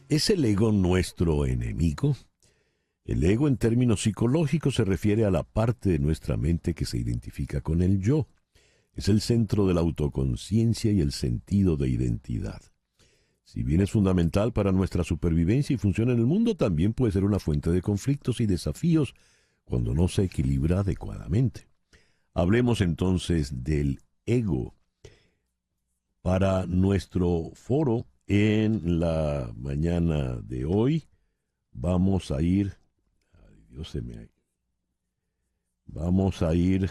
¿Es el ego nuestro enemigo? El ego en términos psicológicos se refiere a la parte de nuestra mente que se identifica con el yo. Es el centro de la autoconciencia y el sentido de identidad. Si bien es fundamental para nuestra supervivencia y funciona en el mundo, también puede ser una fuente de conflictos y desafíos cuando no se equilibra adecuadamente. Hablemos entonces del ego. Para nuestro foro en la mañana de hoy, vamos a ir, ay, Dios se me, vamos a ir,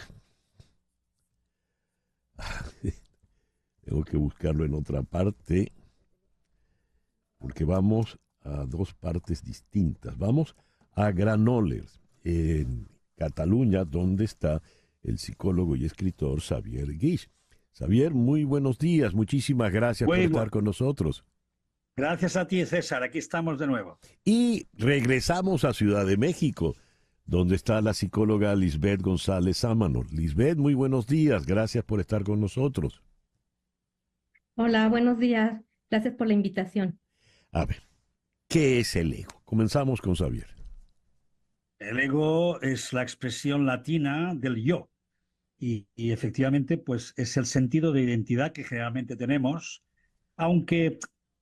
tengo que buscarlo en otra parte, porque vamos a dos partes distintas. Vamos a Granollers, en Cataluña, donde está el psicólogo y escritor Xavier Guix. Xavier, muy buenos días, muchísimas gracias por Muy estar bueno. con nosotros. Gracias a ti, César. Aquí estamos de nuevo. Y regresamos a Ciudad de México, donde está la psicóloga Lisbeth González Sámano. Lisbeth, muy buenos días, gracias por estar con nosotros. Hola, buenos días. Gracias por la invitación. A ver, ¿qué es el ego? Comenzamos con Xavier. El ego es la expresión latina del yo y efectivamente pues es el sentido de identidad que generalmente tenemos, aunque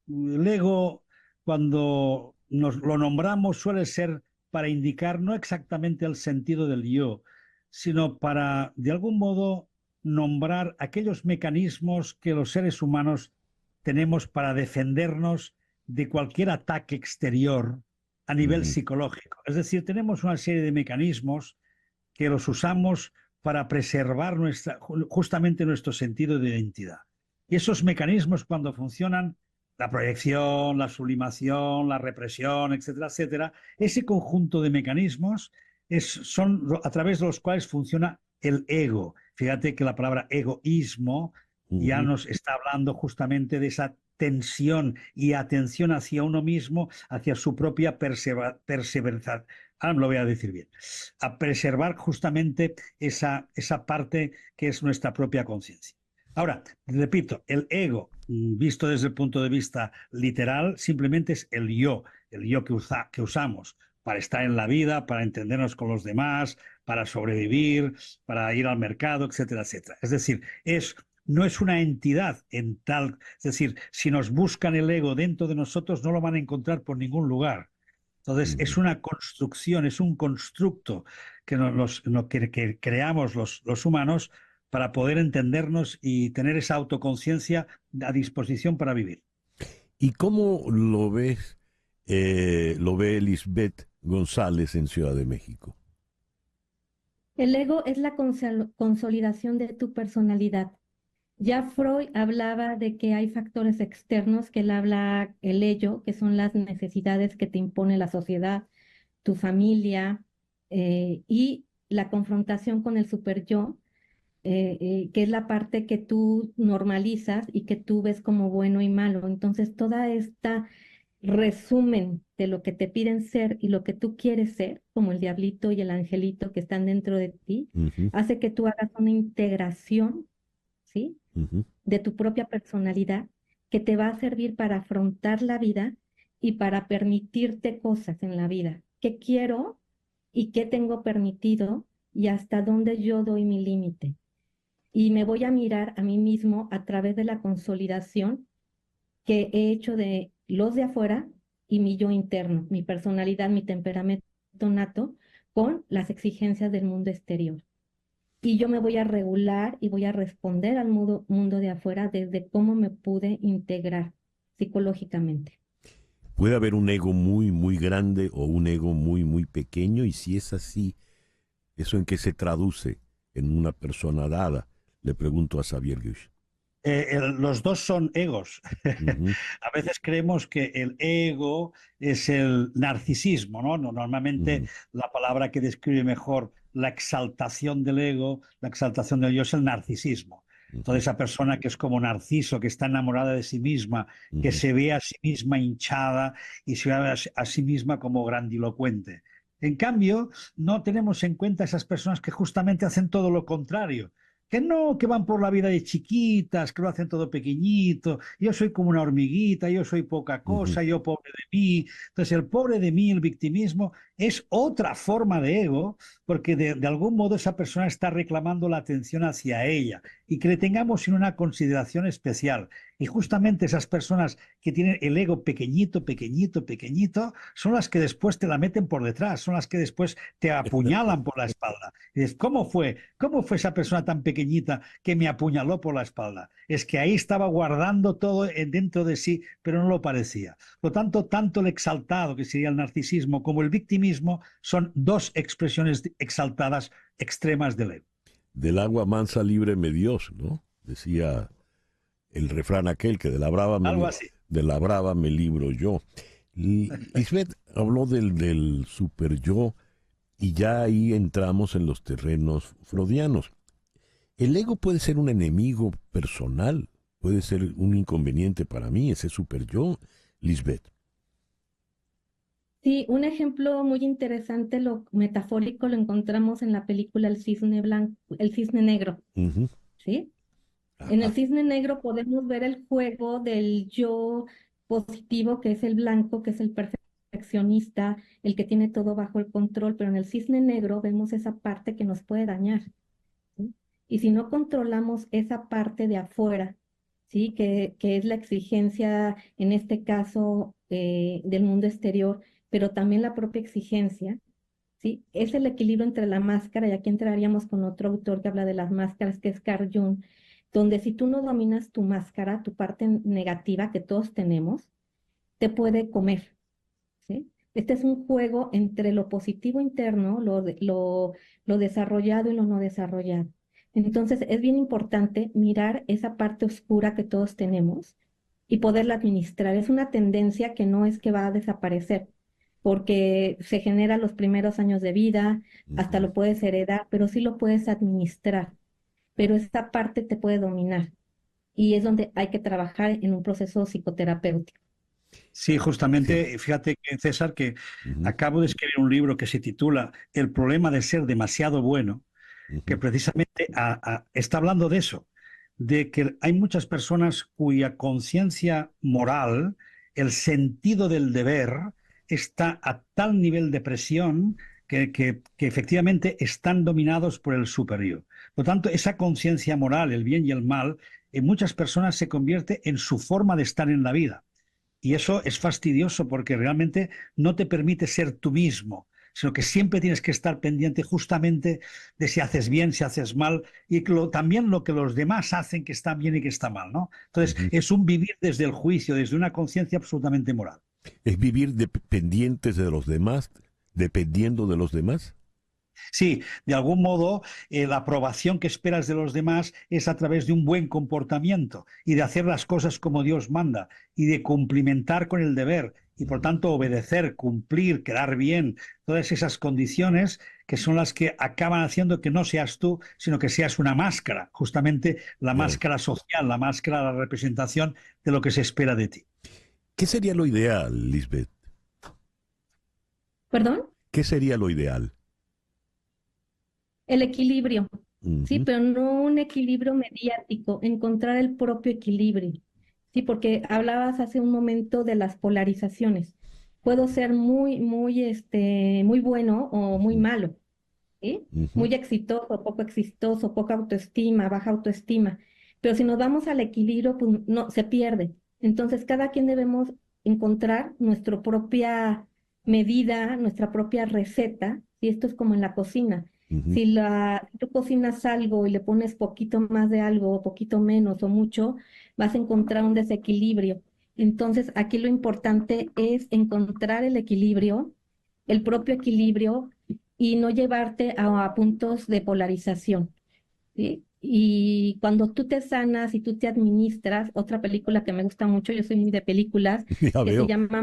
el ego cuando nos lo nombramos suele ser para indicar no exactamente el sentido del yo, sino para de algún modo nombrar aquellos mecanismos que los seres humanos tenemos para defendernos de cualquier ataque exterior a nivel Ujú, psicológico. Es decir, tenemos una serie de mecanismos que los usamos para preservar justamente nuestro sentido de identidad. Y esos mecanismos cuando funcionan, la proyección, la sublimación, la represión, etcétera, etcétera, ese conjunto de mecanismos son a través de los cuales funciona el ego. Fíjate que la palabra egoísmo ya ujú. nos está hablando justamente de esa tensión y atención hacia uno mismo, hacia su propia perseverancia. Ahora me lo voy a decir bien. A preservar justamente esa parte que es nuestra propia conciencia. Ahora, repito, el ego, visto desde el punto de vista literal, simplemente es el yo que usamos para estar en la vida, para entendernos con los demás, para sobrevivir, para ir al mercado, etcétera, etcétera. Es decir, no es una entidad en tal, es decir, si nos buscan el ego dentro de nosotros no lo van a encontrar por ningún lugar. Entonces, es Ujú. una construcción, es un constructo que creamos los humanos para poder entendernos y tener esa autoconciencia a disposición para vivir. ¿Y cómo lo ve Lisbeth González en Ciudad de México? El ego es la consolidación de tu personalidad. Ya Freud hablaba de que hay factores externos, que él habla el ello, que son las necesidades que te impone la sociedad, tu familia, y la confrontación con el superyo, que es la parte que tú normalizas y que tú ves como bueno y malo. Entonces, toda esta resumen de lo que te piden ser y lo que tú quieres ser, como el diablito y el angelito que están dentro de ti, Ujú, hace que tú hagas una integración, ¿sí?, ujú. de tu propia personalidad que te va a servir para afrontar la vida y para permitirte cosas en la vida. ¿Qué quiero y qué tengo permitido y hasta dónde yo doy mi límite? Y me voy a mirar a mí mismo a través de la consolidación que he hecho de los de afuera y mi yo interno, mi personalidad, mi temperamento nato, con las exigencias del mundo exterior. Y yo me voy a regular y voy a responder al mundo de afuera desde cómo me pude integrar psicológicamente. Puede haber un ego muy, muy grande o un ego muy, muy pequeño, y si es así, ¿eso en qué se traduce en una persona dada? Le pregunto a Xavier Guix. Los dos son egos. Ujú, A veces creemos que el ego es el narcisismo, ¿no? Normalmente ujú, la palabra que describe mejor la exaltación del ego, la exaltación del yo es el narcisismo. Toda ujú, esa persona que es como Narciso, que está enamorada de sí misma, que ujú. se ve a sí misma hinchada y se ve a sí misma como grandilocuente. En cambio, no tenemos en cuenta esas personas que justamente hacen todo lo contrario, que no, que van por la vida de chiquitas, que lo hacen todo pequeñito, yo soy como una hormiguita, yo soy poca Ujú. cosa, yo pobre de mí. Entonces el pobre de mí, el victimismo, es otra forma de ego, porque de algún modo esa persona está reclamando la atención hacia ella y que le tengamos en una consideración especial. Y justamente esas personas que tienen el ego pequeñito, pequeñito, pequeñito, son las que después te la meten por detrás, son las que después te apuñalan por la espalda. Y dices, ¿cómo fue? ¿Cómo fue esa persona tan pequeñita que me apuñaló por la espalda? Es que ahí estaba guardando todo dentro de sí, pero no lo parecía. Por lo tanto, tanto el exaltado, que sería el narcisismo, como el victimismo, son dos expresiones exaltadas extremas del ego. Del agua mansa líbreme Dios, ¿no? Decía el refrán aquel que Algo así. de la brava me libro yo. Lisbeth habló del super yo y ya ahí entramos en los terrenos freudianos. El ego puede ser un enemigo personal, puede ser un inconveniente para mí, ese super yo, Lisbeth. Sí, un ejemplo muy interesante, lo metafórico, lo encontramos en la película El Cisne Blanco, El Cisne Negro, Ujú. ¿sí? En el Ajá. cisne negro podemos ver el juego del yo positivo, que es el blanco, que es el perfeccionista, el que tiene todo bajo el control, pero en el cisne negro vemos esa parte que nos puede dañar, ¿sí? Y si no controlamos esa parte de afuera, ¿sí? Que es la exigencia, en este caso, del mundo exterior, pero también la propia exigencia, ¿sí? Es el equilibrio entre la máscara, y aquí entraríamos con otro autor que habla de las máscaras, que es Carl Jung, donde si tú no dominas tu máscara, tu parte negativa que todos tenemos, te puede comer, ¿sí? Este es un juego entre lo positivo interno, lo desarrollado y lo no desarrollado. Entonces, es bien importante mirar esa parte oscura que todos tenemos y poderla administrar. Es una tendencia que no es que va a desaparecer, porque se genera los primeros años de vida, hasta Ujú. lo puedes heredar, pero sí lo puedes administrar, pero esta parte te puede dominar y es donde hay que trabajar en un proceso psicoterapéutico. Sí, Sí. justamente, fíjate que César, que Ujú. acabo de escribir un libro que se titula El problema de ser demasiado bueno, que Ujú. precisamente está hablando de eso, de que hay muchas personas cuya conciencia moral, el sentido del deber, está a tal nivel de presión que efectivamente están dominados por el superior. Por lo tanto, esa conciencia moral, el bien y el mal, en muchas personas se convierte en su forma de estar en la vida. Y eso es fastidioso porque realmente no te permite ser tú mismo, sino que siempre tienes que estar pendiente justamente de si haces bien, si haces mal, y también lo que los demás hacen que está bien y que está mal, ¿no? Entonces, Ujú. es un vivir desde el juicio, desde una conciencia absolutamente moral. Es vivir dependientes de los demás, dependiendo de los demás. Sí, de algún modo, la aprobación que esperas de los demás es a través de un buen comportamiento y de hacer las cosas como Dios manda y de cumplimentar con el deber y por Ujú. tanto obedecer, cumplir, quedar bien, todas esas condiciones que son las que acaban haciendo que no seas tú, sino que seas una máscara, justamente la Ya. máscara social, la máscara, la representación de lo que se espera de ti. ¿Qué sería lo ideal, Lisbeth? ¿Perdón? ¿Qué sería lo ideal? El equilibrio, sí, Ujú. pero no un equilibrio mediático, encontrar el propio equilibrio, sí, porque hablabas hace un momento de las polarizaciones. Puedo ser muy bueno o muy Ujú. malo, ¿sí? Ujú. Muy exitoso, poco exitoso, poca autoestima, baja autoestima. Pero si nos vamos al equilibrio, pues no, se pierde. Entonces, cada quien debemos encontrar nuestra propia medida, nuestra propia receta, y esto es como en la cocina. Ujú. Si tú cocinas algo y le pones poquito más de algo, o poquito menos, o mucho, vas a encontrar un desequilibrio. Entonces, aquí lo importante es encontrar el equilibrio, el propio equilibrio y no llevarte a puntos de polarización, ¿sí? Y cuando tú te sanas y tú te administras, otra película que me gusta mucho, yo soy muy de películas, Ya que se veo. llama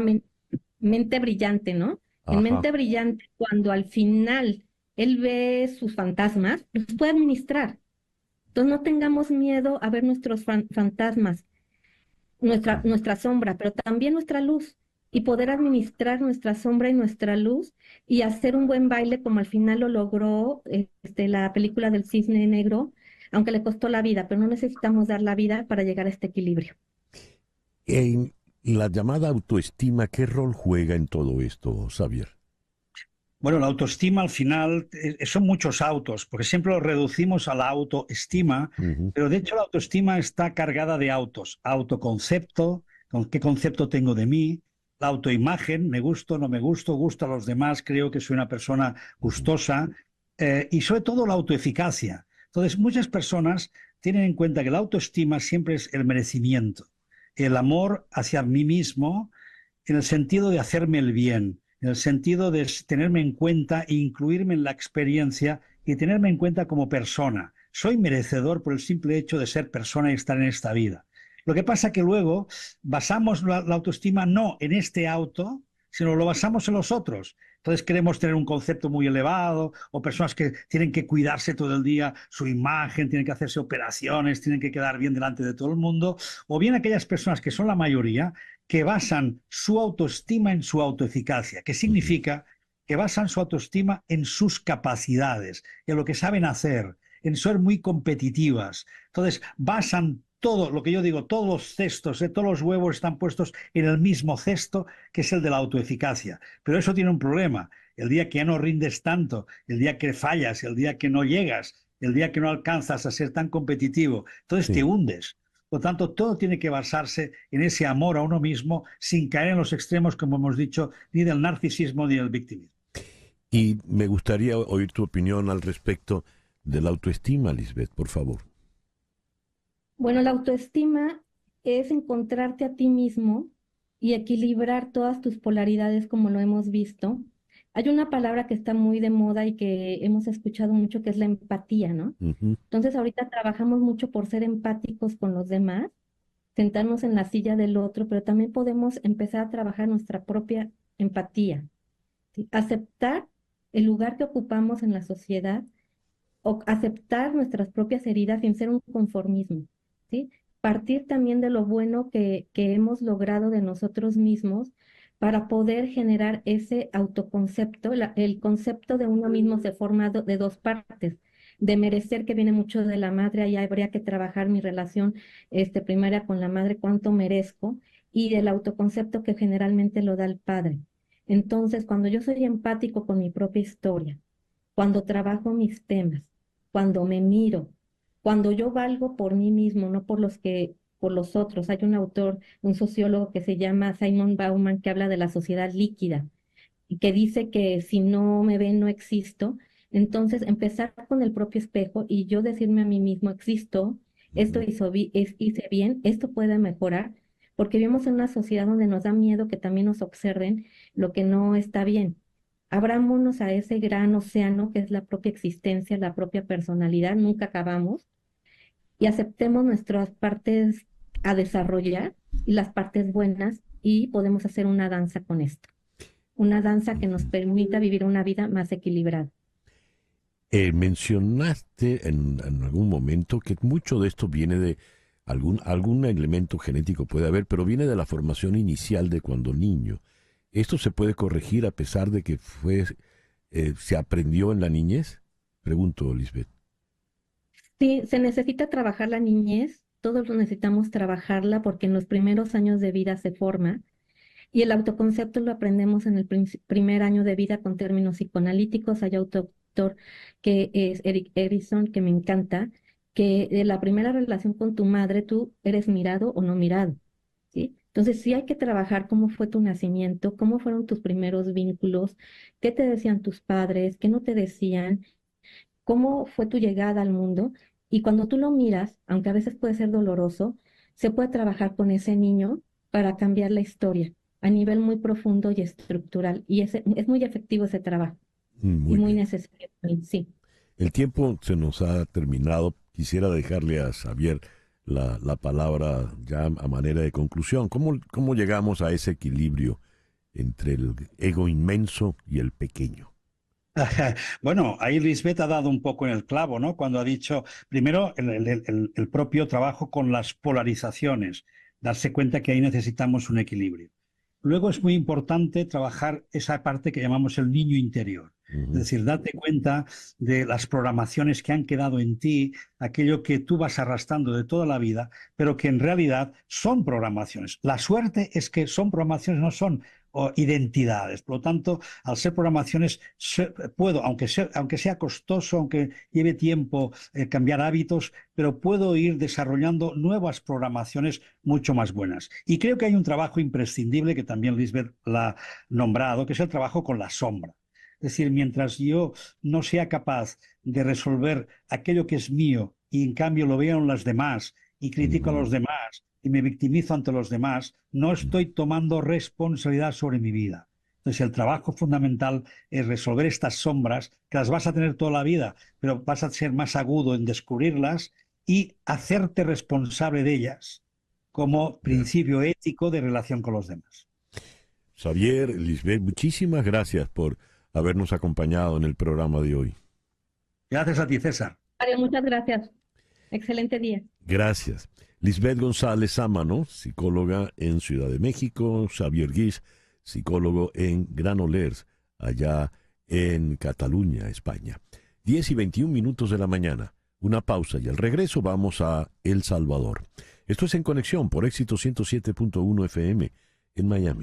Mente Brillante, ¿no? En Ajá. Mente Brillante, cuando al final él ve sus fantasmas, los puede administrar. Entonces no tengamos miedo a ver nuestros fantasmas, nuestra sombra, pero también nuestra luz, y poder administrar nuestra sombra y nuestra luz y hacer un buen baile como al final lo logró la película del Cisne Negro, aunque le costó la vida, pero no necesitamos dar la vida para llegar a este equilibrio. En la llamada autoestima, ¿qué rol juega en todo esto, Xavier? Bueno, la autoestima al final son muchos autos, porque siempre lo reducimos a la autoestima, Ujú, pero de hecho la autoestima está cargada de autos. Autoconcepto, con qué concepto tengo de mí, la autoimagen, me gusto, no me gusto, gusto a los demás, creo que soy una persona ujú, gustosa, y sobre todo la autoeficacia. Entonces, muchas personas tienen en cuenta que la autoestima siempre es el merecimiento, el amor hacia mí mismo, en el sentido de hacerme el bien, en el sentido de tenerme en cuenta e incluirme en la experiencia y tenerme en cuenta como persona. Soy merecedor por el simple hecho de ser persona y estar en esta vida. Lo que pasa que luego basamos la autoestima no en este auto, sino lo basamos en los otros. Entonces queremos tener un concepto muy elevado o personas que tienen que cuidarse todo el día su imagen, tienen que hacerse operaciones, tienen que quedar bien delante de todo el mundo, o bien aquellas personas que son la mayoría que basan su autoestima en su autoeficacia, que ujú. significa que basan su autoestima en sus capacidades, en lo que saben hacer, en ser muy competitivas. Entonces, basan todo, lo que yo digo, todos los cestos, todos los huevos están puestos en el mismo cesto, que es el de la autoeficacia. Pero eso tiene un problema. El día que ya no rindes tanto, el día que fallas, el día que no llegas, el día que no alcanzas a ser tan competitivo, entonces te Sí. hundes. Por lo tanto, todo tiene que basarse en ese amor a uno mismo sin caer en los extremos, como hemos dicho, ni del narcisismo ni del victimismo. Y me gustaría oír tu opinión al respecto de la autoestima, Lisbeth, por favor. Bueno, la autoestima es encontrarte a ti mismo y equilibrar todas tus polaridades como lo hemos visto. Hay una palabra que está muy de moda y que hemos escuchado mucho, que es la empatía, ¿no? Ujú, Entonces ahorita trabajamos mucho por ser empáticos con los demás, sentarnos en la silla del otro, pero también podemos empezar a trabajar nuestra propia empatía, ¿sí? Aceptar el lugar que ocupamos en la sociedad o aceptar nuestras propias heridas sin ser un conformismo, ¿sí? Partir también de lo bueno que hemos logrado de nosotros mismos para poder generar ese autoconcepto. El concepto de uno mismo se forma de dos partes. De merecer, que viene mucho de la madre, ahí habría que trabajar mi relación primaria con la madre, cuánto merezco, y del autoconcepto que generalmente lo da el padre. Entonces, cuando yo soy empático con mi propia historia, cuando trabajo mis temas, cuando me miro, cuando yo valgo por mí mismo, no por por los otros. Hay un autor, un sociólogo que se llama Simon Bauman, que habla de la sociedad líquida y que dice que si no me ven, no existo. Entonces, empezar con el propio espejo y yo decirme a mí mismo, existo, esto ujú. hice bien, esto puede mejorar, porque vivimos en una sociedad donde nos da miedo que también nos observen lo que no está bien. Abrámonos a ese gran océano que es la propia existencia, la propia personalidad, nunca acabamos, y aceptemos nuestras partes a desarrollar y las partes buenas, y podemos hacer una danza con esto, una danza que nos permita vivir una vida más equilibrada. Mencionaste en algún momento que mucho de esto viene de algún elemento genético puede haber, pero viene de la formación inicial de cuando niño. ¿Esto se puede corregir a pesar de que se aprendió en la niñez? Pregunto, Lisbeth. Sí, se necesita trabajar la niñez, todos necesitamos trabajarla porque en los primeros años de vida se forma. Y el autoconcepto lo aprendemos en el primer año de vida con términos psicoanalíticos. Hay otro autor que es Eric Erikson, que me encanta, que de la primera relación con tu madre tú eres mirado o no mirado, ¿sí? Entonces sí hay que trabajar cómo fue tu nacimiento, cómo fueron tus primeros vínculos, qué te decían tus padres, qué no te decían, cómo fue tu llegada al mundo. Y cuando tú lo miras, aunque a veces puede ser doloroso, se puede trabajar con ese niño para cambiar la historia a nivel muy profundo y estructural. Y es muy efectivo ese trabajo y Muy muy bien. necesario también, sí. El tiempo se nos ha terminado. Quisiera dejarle a Xavier la palabra ya a manera de conclusión. ¿Cómo llegamos a ese equilibrio entre el ego inmenso y el pequeño? Bueno, ahí Lisbeth ha dado un poco en el clavo, ¿no? Cuando ha dicho, primero, el propio trabajo con las polarizaciones, darse cuenta que ahí necesitamos un equilibrio. Luego es muy importante trabajar esa parte que llamamos el niño interior. Es decir, date cuenta de las programaciones que han quedado en ti, aquello que tú vas arrastrando de toda la vida, pero que en realidad son programaciones. La suerte es que son programaciones, no son identidades. Por lo tanto, al ser programaciones, puedo, aunque sea costoso, aunque lleve tiempo cambiar hábitos, pero puedo ir desarrollando nuevas programaciones mucho más buenas. Y creo que hay un trabajo imprescindible que también Lisbeth la ha nombrado, que es el trabajo con la sombra. Es decir, mientras yo no sea capaz de resolver aquello que es mío y en cambio lo veo en los demás y critico a los demás y me victimizo ante los demás, no estoy tomando responsabilidad sobre mi vida. Entonces, el trabajo fundamental es resolver estas sombras, que las vas a tener toda la vida, pero vas a ser más agudo en descubrirlas y hacerte responsable de ellas como principio ético de relación con los demás. Xavier, Lisbeth, muchísimas gracias por habernos acompañado en el programa de hoy. Gracias a ti, César. Mario, muchas gracias. Excelente día. Gracias. Lisbeth González Sámano, psicóloga en Ciudad de México, Xavier Guix, psicólogo en Granollers, allá en Cataluña, España. 10:21 de la mañana. Una pausa y al regreso vamos a El Salvador. Esto es En Conexión por Éxito 107.1 FM en Miami.